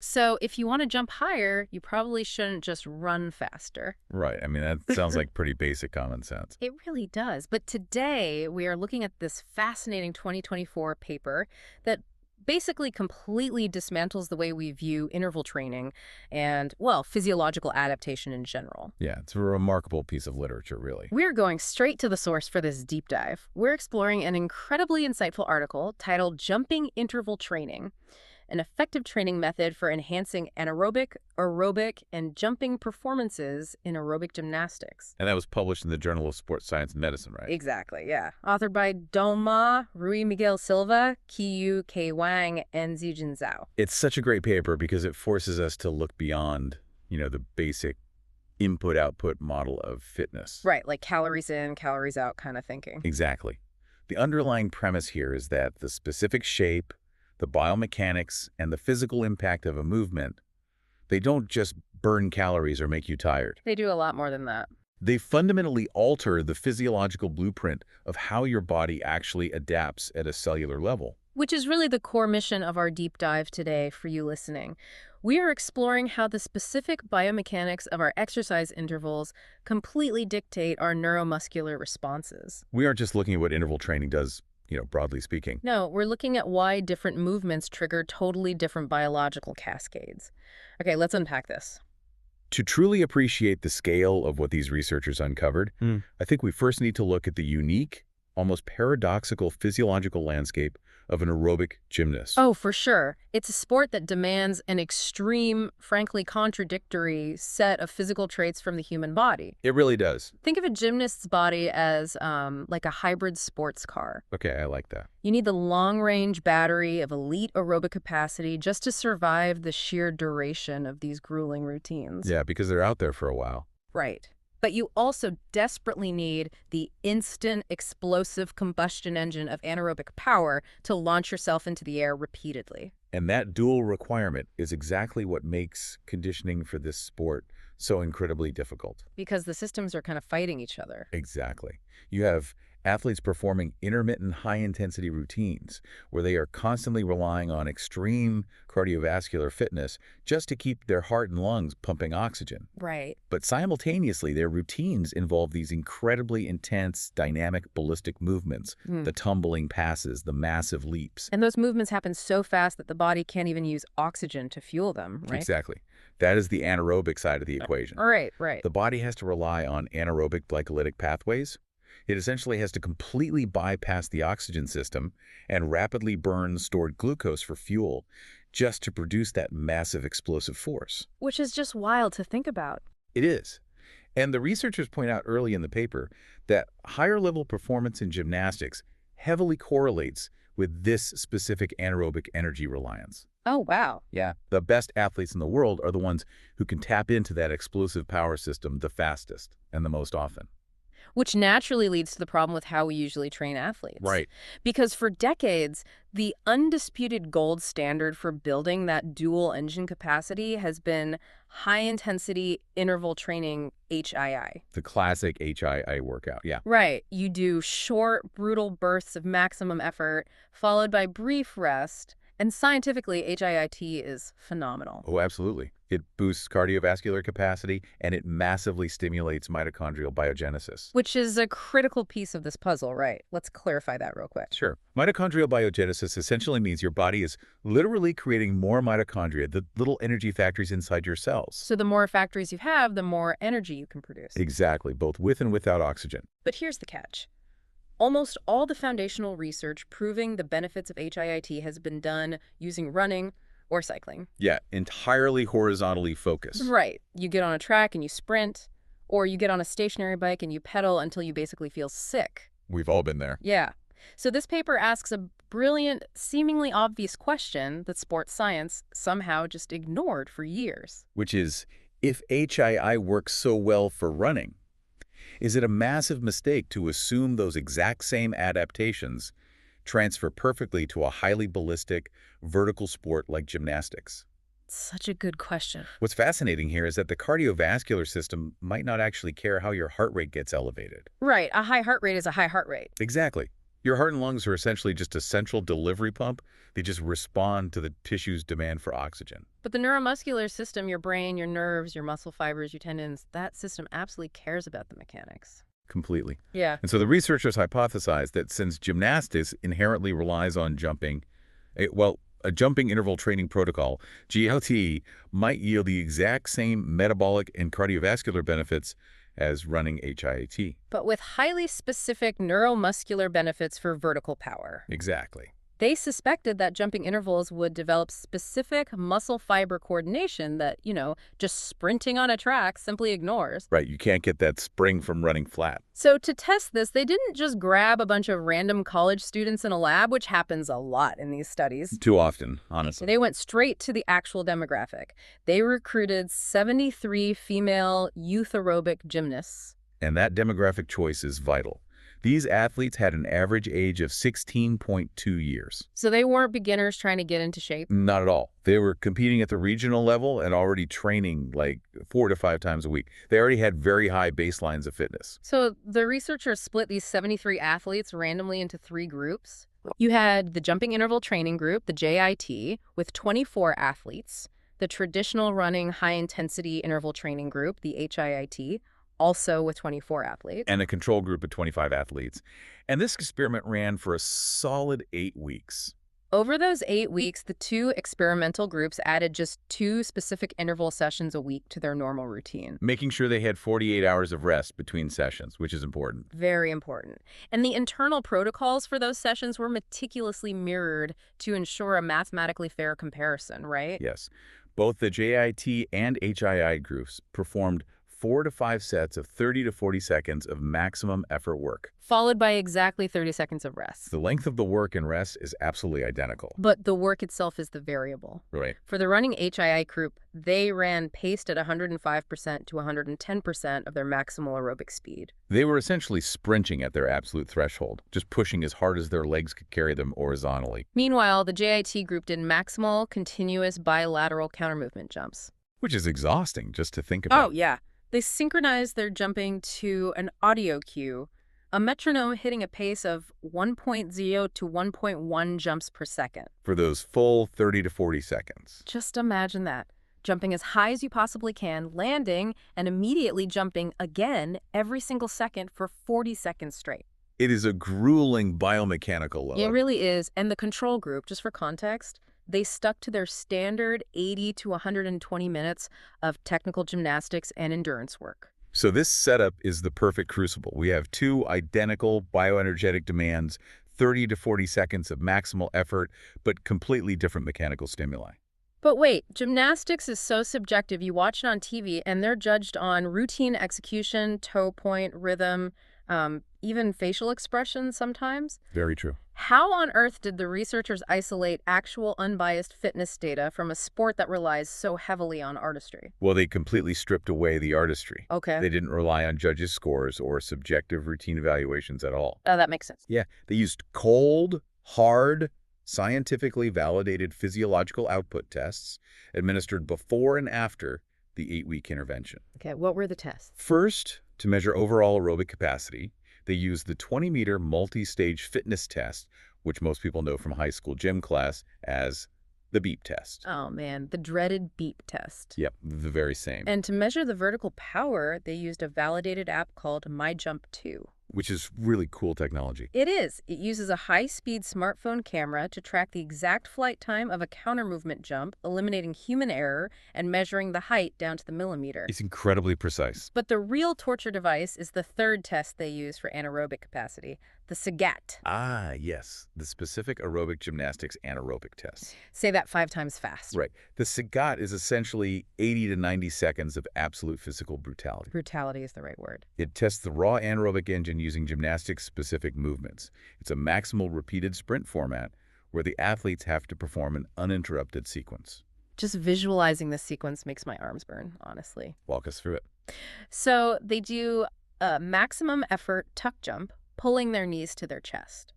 So if you want to jump higher, you probably shouldn't just run faster. Right. I mean, that sounds like pretty basic common sense. It really does. But today we are looking at this fascinating 2024 paper that basically completely dismantles the way we view interval training and, well, physiological adaptation in general. Yeah, it's a remarkable piece of literature, really. We're going straight to the source for this deep dive. We're exploring an incredibly insightful article titled Jumping Interval Training, an effective training method for enhancing anaerobic, aerobic, and jumping performances in aerobic gymnastics. And that was published in the Journal of Sports Science and Medicine, right? Exactly, yeah. Authored by Doma, Miguel Silva, Wang, and Zijian Zhao. It's such a great paper because it forces us to look beyond, the basic input-output model of fitness. Right, like calories in, calories out kind of thinking. Exactly. The underlying premise here is that the specific shape, the biomechanics, and the physical impact of a movement, they don't just burn calories or make you tired. They do a lot more than that. They fundamentally alter the physiological blueprint of how your body actually adapts at a cellular level. Which is really the core mission of our deep dive today for you listening. We are exploring how the specific biomechanics of our exercise intervals completely dictate our neuromuscular responses. We aren't just looking at what interval training does, broadly speaking. No, we're looking at why different movements trigger totally different biological cascades. Okay, let's unpack this. To truly appreciate the scale of what these researchers uncovered, I think we first need to look at the unique, almost paradoxical physiological landscape of an aerobic gymnast. Oh, for sure. It's a sport that demands an extreme, frankly contradictory set of physical traits from the human body. It really does. Think of a gymnast's body as like a hybrid sports car. Okay, I like that. You need the long-range battery of elite aerobic capacity just to survive the sheer duration of these grueling routines. Yeah, because they're out there for a while. Right. But you also desperately need the instant explosive combustion engine of anaerobic power to launch yourself into the air repeatedly. And that dual requirement is exactly what makes conditioning for this sport so incredibly difficult. Because the systems are kind of fighting each other. Exactly. You have athletes performing intermittent high-intensity routines where they are constantly relying on extreme cardiovascular fitness just to keep their heart and lungs pumping oxygen. Right. But simultaneously, their routines involve these incredibly intense, dynamic, ballistic movements, the tumbling passes, the massive leaps. And those movements happen so fast that the body can't even use oxygen to fuel them, right? Exactly. That is the anaerobic side of the equation. Right, right. The body has to rely on anaerobic glycolytic pathways. It essentially has to completely bypass the oxygen system and rapidly burn stored glucose for fuel just to produce that massive explosive force. Which is just wild to think about. It is. And the researchers point out early in the paper that higher level performance in gymnastics heavily correlates with this specific anaerobic energy reliance. Oh, wow. Yeah. The best athletes in the world are the ones who can tap into that explosive power system the fastest and the most often. Which naturally leads to the problem with how we usually train athletes. Right. Because for decades, the undisputed gold standard for building that dual engine capacity has been high-intensity interval training, HII. The classic HII workout, yeah. Right. You do short, brutal bursts of maximum effort, followed by brief rest. And scientifically, HIIT is phenomenal. Oh, absolutely. It boosts cardiovascular capacity, and it massively stimulates mitochondrial biogenesis. Which is a critical piece of this puzzle, right? Let's clarify that real quick. Sure. Mitochondrial biogenesis essentially means your body is literally creating more mitochondria, the little energy factories inside your cells. So the more factories you have, the more energy you can produce. Exactly, both with and without oxygen. But here's the catch. Almost all the foundational research proving the benefits of HIIT has been done using running or cycling. Yeah, entirely horizontally focused. Right. You get on a track and you sprint, or you get on a stationary bike and you pedal until you basically feel sick. We've all been there. Yeah. So this paper asks a brilliant, seemingly obvious question that sports science somehow just ignored for years. Which is, if HII works so well for running, is it a massive mistake to assume those exact same adaptations transfer perfectly to a highly ballistic, vertical sport like gymnastics? Such a good question. What's fascinating here is that the cardiovascular system might not actually care how your heart rate gets elevated. Right. A high heart rate is a high heart rate. Exactly. Your heart and lungs are essentially just a central delivery pump. They just respond to the tissue's demand for oxygen. But the neuromuscular system, your brain, your nerves, your muscle fibers, your tendons, that system absolutely cares about the mechanics. Completely. Yeah. And so the researchers hypothesized that since gymnastics inherently relies on jumping, a jumping interval training protocol, GLT, might yield the exact same metabolic and cardiovascular benefits as running HIIT. But with highly specific neuromuscular benefits for vertical power. Exactly. They suspected that jumping intervals would develop specific muscle fiber coordination that, just sprinting on a track simply ignores. Right, you can't get that spring from running flat. So to test this, they didn't just grab a bunch of random college students in a lab, which happens a lot in these studies. Too often, honestly. They went straight to the actual demographic. They recruited 73 female youth aerobic gymnasts. And that demographic choice is vital. These athletes had an average age of 16.2 years. So they weren't beginners trying to get into shape? Not at all. They were competing at the regional level and already training like 4 to 5 times a week. They already had very high baselines of fitness. So the researchers split these 73 athletes randomly into 3 groups. You had the jumping interval training group, the JIT, with 24 athletes, the traditional running high-intensity interval training group, the HIIT, also with 24 athletes. And a control group of 25 athletes. And this experiment ran for a solid 8 weeks. Over those 8 weeks, the 2 experimental groups added just 2 specific interval sessions a week to their normal routine. Making sure they had 48 hours of rest between sessions, which is important. Very important. And the internal protocols for those sessions were meticulously mirrored to ensure a mathematically fair comparison, right? Yes. Both the JIT and HII groups performed 4 to 5 sets of 30 to 40 seconds of maximum effort work, followed by exactly 30 seconds of rest. The length of the work and rest is absolutely identical. But the work itself is the variable. Right. For the running HII group, they ran paced at 105% to 110% of their maximal aerobic speed. They were essentially sprinting at their absolute threshold, just pushing as hard as their legs could carry them horizontally. Meanwhile, the JIT group did maximal, continuous bilateral counter-movement jumps. Which is exhausting just to think about. Oh, yeah. They synchronized their jumping to an audio cue, a metronome hitting a pace of 1.0 to 1.1 jumps per second. For those full 30 to 40 seconds. Just imagine that. Jumping as high as you possibly can, landing, and immediately jumping again every single second for 40 seconds straight. It is a grueling biomechanical load. It really is. And the control group, just for context, they stuck to their standard 80 to 120 minutes of technical gymnastics and endurance work. So this setup is the perfect crucible. We have 2 identical bioenergetic demands, 30 to 40 seconds of maximal effort, but completely different mechanical stimuli. But wait, gymnastics is so subjective. You watch it on TV and they're judged on routine execution, toe point, rhythm, even facial expression sometimes. Very true. How on earth did the researchers isolate actual unbiased fitness data from a sport that relies so heavily on artistry? Well, they completely stripped away the artistry. Okay. They didn't rely on judges' scores or subjective routine evaluations at all. That makes sense. Yeah, they used cold, hard, scientifically validated physiological output tests administered before and after the 8-week intervention. Okay, what were the tests? First, to measure overall aerobic capacity, they used the 20-meter multi-stage fitness test, which most people know from high school gym class as the beep test. Oh, man, the dreaded beep test. Yep, the very same. And to measure the vertical power, they used a validated app called MyJump2. Which is really cool technology. It is. It uses a high-speed smartphone camera to track the exact flight time of a counter-movement jump, eliminating human error and measuring the height down to the millimeter. It's incredibly precise. But the real torture device is the third test they use for anaerobic capacity, the SIGAT. Ah, yes, the specific aerobic gymnastics anaerobic test. Say that 5 times fast. Right. The SIGAT is essentially 80 to 90 seconds of absolute physical brutality. Brutality is the right word. It tests the raw anaerobic engine using gymnastics-specific movements. It's a maximal repeated sprint format where the athletes have to perform an uninterrupted sequence. Just visualizing this sequence makes my arms burn, honestly. Walk us through it. So they do a maximum effort tuck jump, pulling their knees to their chest.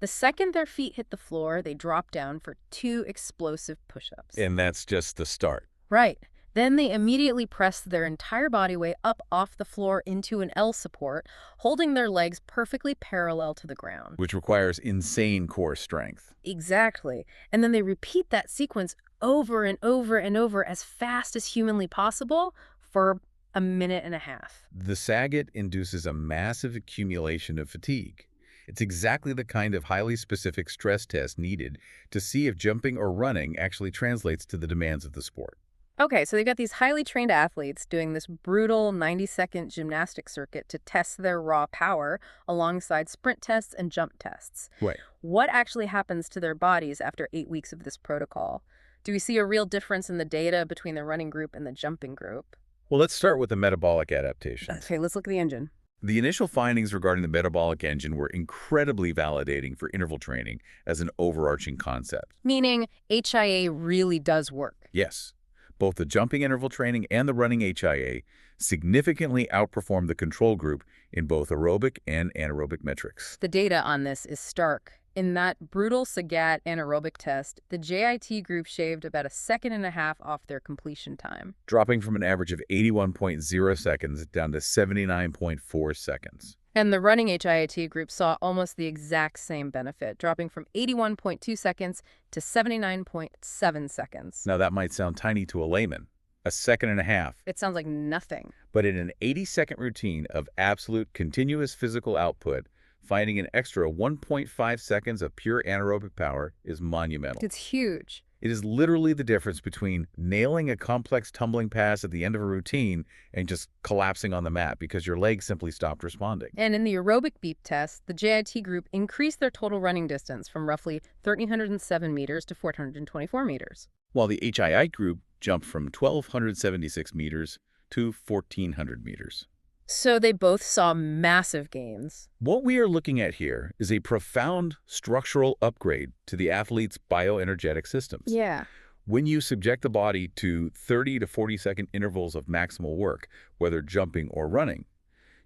The second their feet hit the floor, they drop down for 2 explosive push-ups. And that's just the start. Right. Then they immediately press their entire body weight up off the floor into an L support, holding their legs perfectly parallel to the ground. Which requires insane core strength. Exactly. And then they repeat that sequence over and over and over as fast as humanly possible for a minute and a half. The Saget induces a massive accumulation of fatigue. It's exactly the kind of highly specific stress test needed to see if jumping or running actually translates to the demands of the sport. Okay, so they've got these highly trained athletes doing this brutal 90-second gymnastic circuit to test their raw power alongside sprint tests and jump tests. Right. What actually happens to their bodies after 8 weeks of this protocol? Do we see a real difference in the data between the running group and the jumping group? Well, let's start with the metabolic adaptations. Okay, let's look at the engine. The initial findings regarding the metabolic engine were incredibly validating for interval training as an overarching concept. Meaning HIA really does work. Yes, both the jumping interval training and the running HIA significantly outperformed the control group in both aerobic and anaerobic metrics. The data on this is stark. In that brutal Sagat anaerobic test, the JIT group shaved about 1.5 seconds off their completion time, dropping from an average of 81.0 seconds down to 79.4 seconds. And the running HIIT group saw almost the exact same benefit, dropping from 81.2 seconds to 79.7 seconds. Now that might sound tiny to a layman, 1.5 seconds. It sounds like nothing. But in an 80-second routine of absolute continuous physical output, finding an extra 1.5 seconds of pure anaerobic power is monumental. It's huge. It is literally the difference between nailing a complex tumbling pass at the end of a routine and just collapsing on the mat because your legs simply stopped responding. And in the aerobic beep test, the JIT group increased their total running distance from roughly 1,307 meters to 424 meters. While the HII group jumped from 1,276 meters to 1,400 meters. So they both saw massive gains. What we are looking at here is a profound structural upgrade to the athlete's bioenergetic systems. Yeah. When you subject the body to 30 to 40-second intervals of maximal work, whether jumping or running,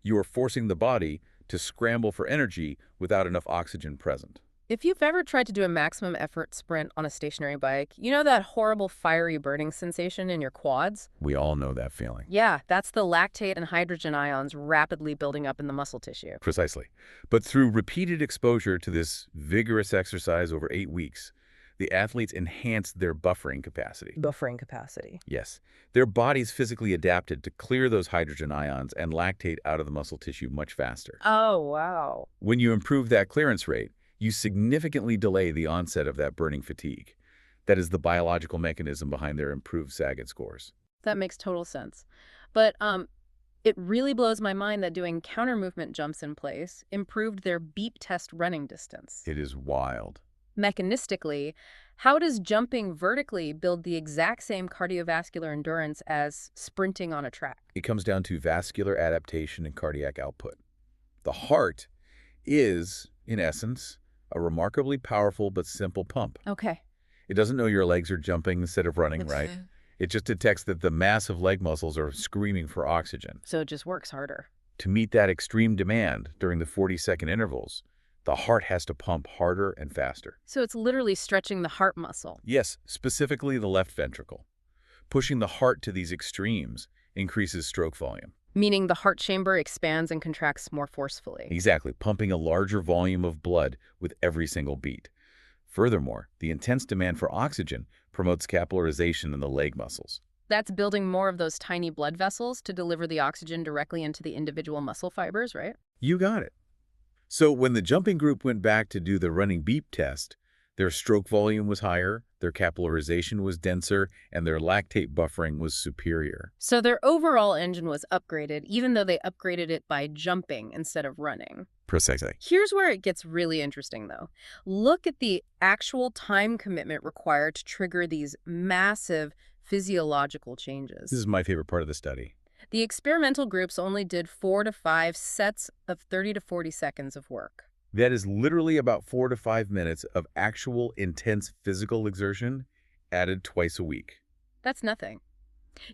you are forcing the body to scramble for energy without enough oxygen present. If you've ever tried to do a maximum effort sprint on a stationary bike, you know that horrible fiery burning sensation in your quads? We all know that feeling. Yeah, that's the lactate and hydrogen ions rapidly building up in the muscle tissue. Precisely. But through repeated exposure to this vigorous exercise over 8 weeks, the athletes enhanced their buffering capacity. Buffering capacity. Yes. Their bodies physically adapted to clear those hydrogen ions and lactate out of the muscle tissue much faster. Oh, wow. When you improve that clearance rate, you significantly delay the onset of that burning fatigue. That is the biological mechanism behind their improved Saget scores. That makes total sense. But it really blows my mind that doing counter movement jumps in place improved their beep test running distance. It is wild. Mechanistically, how does jumping vertically build the exact same cardiovascular endurance as sprinting on a track? It comes down to vascular adaptation and cardiac output. The heart is, in essence, a remarkably powerful but simple pump. Okay. It doesn't know your legs are jumping instead of running, right? It just detects that the massive leg muscles are screaming for oxygen. So it just works harder. To meet that extreme demand during the 40-second intervals, the heart has to pump harder and faster. So it's literally stretching the heart muscle. Yes, specifically the left ventricle. Pushing the heart to these extremes increases stroke volume. Meaning the heart chamber expands and contracts more forcefully. Exactly, pumping a larger volume of blood with every single beat. Furthermore, the intense demand for oxygen promotes capillarization in the leg muscles. That's building more of those tiny blood vessels to deliver the oxygen directly into the individual muscle fibers, right? You got it. So when the jumping group went back to do the running beep test, their stroke volume was higher, their capillarization was denser, and their lactate buffering was superior. So their overall engine was upgraded, even though they upgraded it by jumping instead of running. Precisely. Here's where it gets really interesting, though. Look at the actual time commitment required to trigger these massive physiological changes. This is my favorite part of the study. The experimental groups only did 4 to 5 sets of 30 to 40 seconds of work. That is literally about 4 to 5 minutes of actual intense physical exertion added twice a week. That's nothing.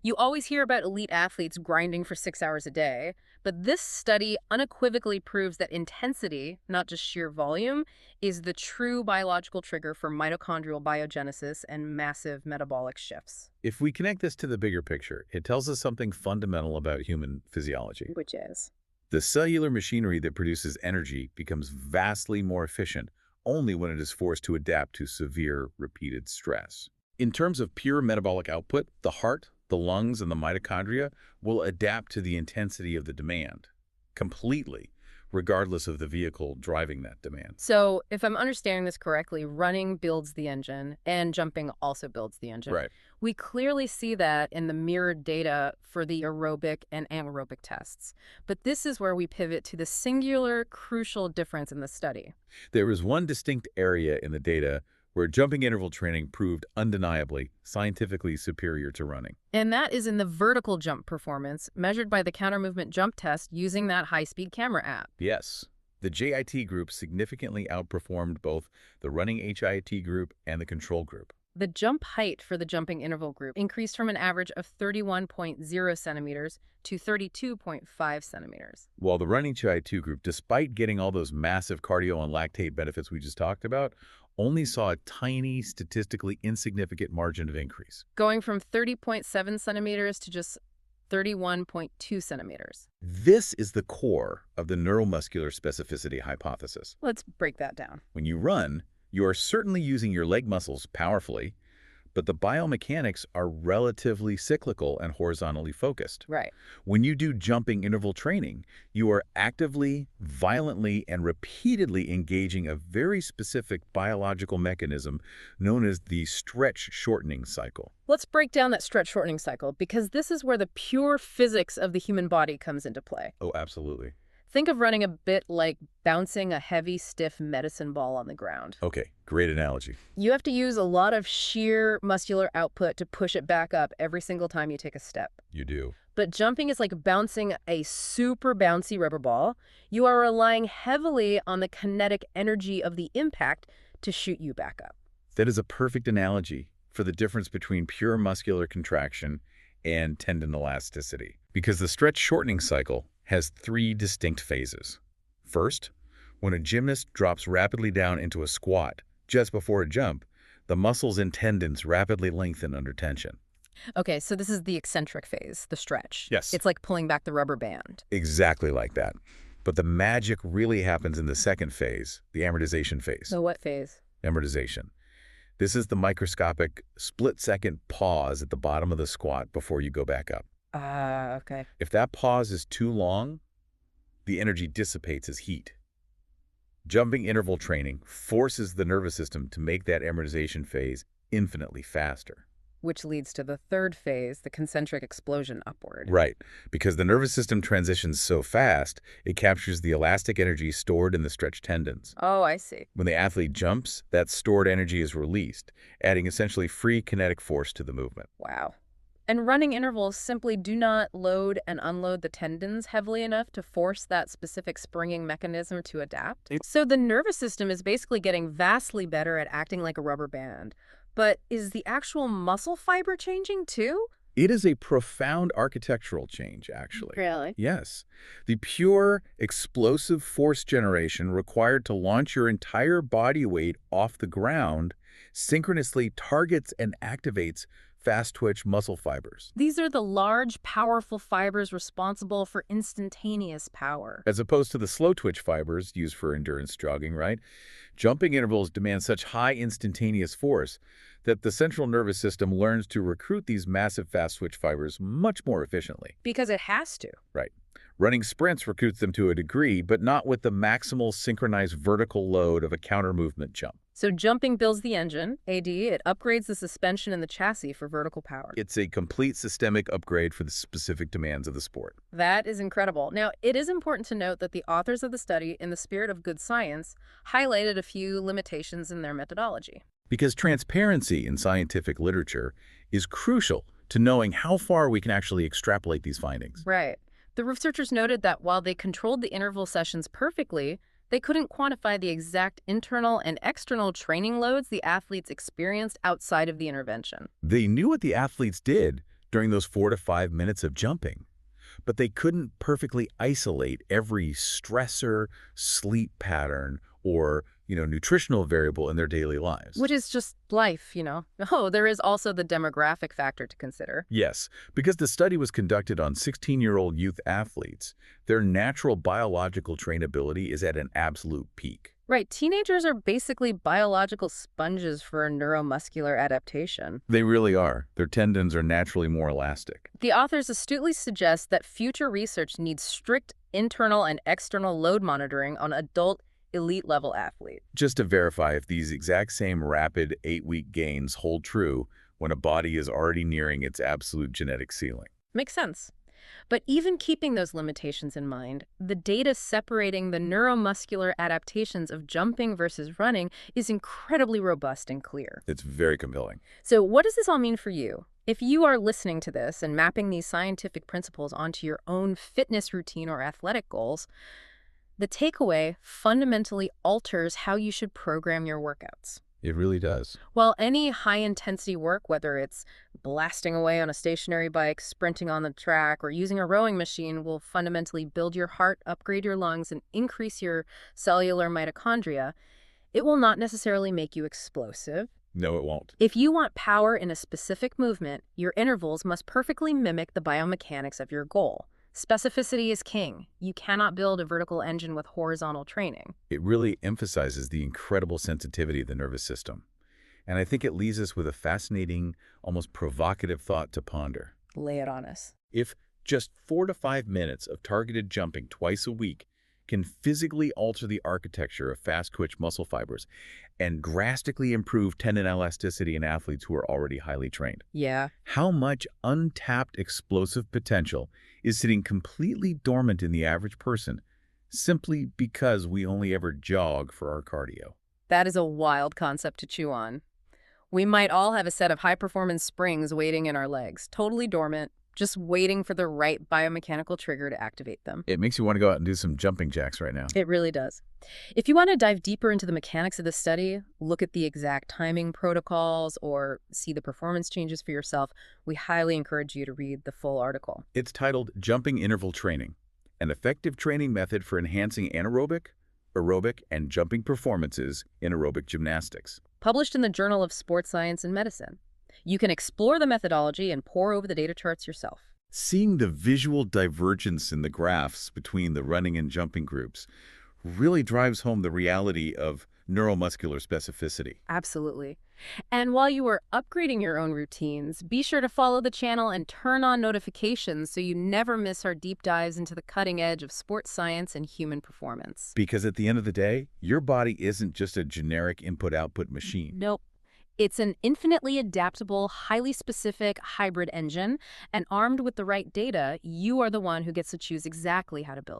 You always hear about elite athletes grinding for 6 hours a day, but this study unequivocally proves that intensity, not just sheer volume, is the true biological trigger for mitochondrial biogenesis and massive metabolic shifts. If we connect this to the bigger picture, it tells us something fundamental about human physiology. Which is? The cellular machinery that produces energy becomes vastly more efficient only when it is forced to adapt to severe, repeated stress. In terms of pure metabolic output, the heart, the lungs, and the mitochondria will adapt to the intensity of the demand completely, regardless of the vehicle driving that demand. So, if I'm understanding this correctly, running builds the engine and jumping also builds the engine. Right. We clearly see that in the mirrored data for the aerobic and anaerobic tests. But this is where we pivot to the singular, crucial difference in the study. There is one distinct area in the data where jumping interval training proved undeniably scientifically superior to running. And that is in the vertical jump performance, measured by the counter movement jump test using that high-speed camera app. Yes, the JIT group significantly outperformed both the running HIIT group and the control group. The jump height for the jumping interval group increased from an average of 31.0 centimeters to 32.5 centimeters. While the running HIIT group, despite getting all those massive cardio and lactate benefits we just talked about, only saw a tiny, statistically insignificant margin of increase. Going from 30.7 centimeters to just 31.2 centimeters. This is the core of the neuromuscular specificity hypothesis. Let's break that down. When you run, you are certainly using your leg muscles powerfully, but the biomechanics are relatively cyclical and horizontally focused. Right. When you do jumping interval training, you are actively, violently, and repeatedly engaging a very specific biological mechanism known as the stretch shortening cycle. Let's break down that stretch shortening cycle, because this is where the pure physics of the human body comes into play. Oh, absolutely. Think of running a bit like bouncing a heavy, stiff medicine ball on the ground. Okay, great analogy. You have to use a lot of sheer muscular output to push it back up every single time you take a step. You do. But jumping is like bouncing a super bouncy rubber ball. You are relying heavily on the kinetic energy of the impact to shoot you back up. That is a perfect analogy for the difference between pure muscular contraction and tendon elasticity, because the stretch shortening cycle has three distinct phases. First, when a gymnast drops rapidly down into a squat just before a jump, the muscles and tendons rapidly lengthen under tension. Okay, so this is the eccentric phase, the stretch. Yes. It's like pulling back the rubber band. Exactly like that. But the magic really happens in the second phase, the amortization phase. So what phase? Amortization. This is the microscopic split-second pause at the bottom of the squat before you go back up. Okay. If that pause is too long, the energy dissipates as heat. Jumping interval training forces the nervous system to make that amortization phase infinitely faster. Which leads to the third phase, the concentric explosion upward. Right, because the nervous system transitions so fast, it captures the elastic energy stored in the stretched tendons. Oh, I see. When the athlete jumps, that stored energy is released, adding essentially free kinetic force to the movement. Wow. And running intervals simply do not load and unload the tendons heavily enough to force that specific springing mechanism to adapt. So the nervous system is basically getting vastly better at acting like a rubber band. But is the actual muscle fiber changing too? It is a profound architectural change, actually. Really? Yes. The pure, explosive force generation required to launch your entire body weight off the ground synchronously targets and activates fast-twitch muscle fibers. These are the large, powerful fibers responsible for instantaneous power. As opposed to the slow-twitch fibers used for endurance jogging, right? Jumping intervals demand such high instantaneous force that the central nervous system learns to recruit these massive fast-twitch fibers much more efficiently. Because it has to. Right. Running sprints recruits them to a degree, but not with the maximal synchronized vertical load of a counter-movement jump. So jumping builds the engine, AD, it upgrades the suspension and the chassis for vertical power. It's a complete systemic upgrade for the specific demands of the sport. That is incredible. Now, it is important to note that the authors of the study, in the spirit of good science, highlighted a few limitations in their methodology. Because transparency in scientific literature is crucial to knowing how far we can actually extrapolate these findings. Right. The researchers noted that while they controlled the interval sessions perfectly, they couldn't quantify the exact internal and external training loads the athletes experienced outside of the intervention. They knew what the athletes did during those 4 to 5 minutes of jumping. But they couldn't perfectly isolate every stressor, sleep pattern, or, nutritional variable in their daily lives. Which is just life. Oh, there is also the demographic factor to consider. Yes, because the study was conducted on 16-year-old youth athletes. Their natural biological trainability is at an absolute peak. Right, teenagers are basically biological sponges for neuromuscular adaptation. They really are. Their tendons are naturally more elastic. The authors astutely suggest that future research needs strict internal and external load monitoring on adult elite-level athletes. Just to verify if these exact same rapid 8-week gains hold true when a body is already nearing its absolute genetic ceiling. Makes sense. But even keeping those limitations in mind, the data separating the neuromuscular adaptations of jumping versus running is incredibly robust and clear. It's very compelling. So what does this all mean for you? If you are listening to this and mapping these scientific principles onto your own fitness routine or athletic goals, the takeaway fundamentally alters how you should program your workouts. It really does. While any high-intensity work, whether it's blasting away on a stationary bike, sprinting on the track, or using a rowing machine, will fundamentally build your heart, upgrade your lungs, and increase your cellular mitochondria, it will not necessarily make you explosive. No, it won't. If you want power in a specific movement, your intervals must perfectly mimic the biomechanics of your goal. Specificity is king. You cannot build a vertical engine with horizontal training. It really emphasizes the incredible sensitivity of the nervous system. And I think it leaves us with a fascinating, almost provocative thought to ponder. Lay it on us. If just 4 to 5 minutes of targeted jumping twice a week can physically alter the architecture of fast-twitch muscle fibers and drastically improve tendon elasticity in athletes who are already highly trained, Yeah. how much untapped explosive potential is sitting completely dormant in the average person simply because we only ever jog for our cardio? That is a wild concept to chew on. We might all have a set of high-performance springs waiting in our legs, totally dormant, just waiting for the right biomechanical trigger to activate them. It makes you want to go out and do some jumping jacks right now. It really does. If you want to dive deeper into the mechanics of the study, look at the exact timing protocols, or see the performance changes for yourself, we highly encourage you to read the full article. It's titled Jumping Interval Training, an effective training method for enhancing anaerobic, aerobic, and jumping performances in aerobic gymnastics. Published in the Journal of Sports Science and Medicine. You can explore the methodology and pore over the data charts yourself. Seeing the visual divergence in the graphs between the running and jumping groups really drives home the reality of neuromuscular specificity. Absolutely. And while you are upgrading your own routines, be sure to follow the channel and turn on notifications so you never miss our deep dives into the cutting edge of sports science and human performance. Because at the end of the day, your body isn't just a generic input-output machine. Nope. It's an infinitely adaptable, highly specific hybrid engine, and armed with the right data, you are the one who gets to choose exactly how to build it.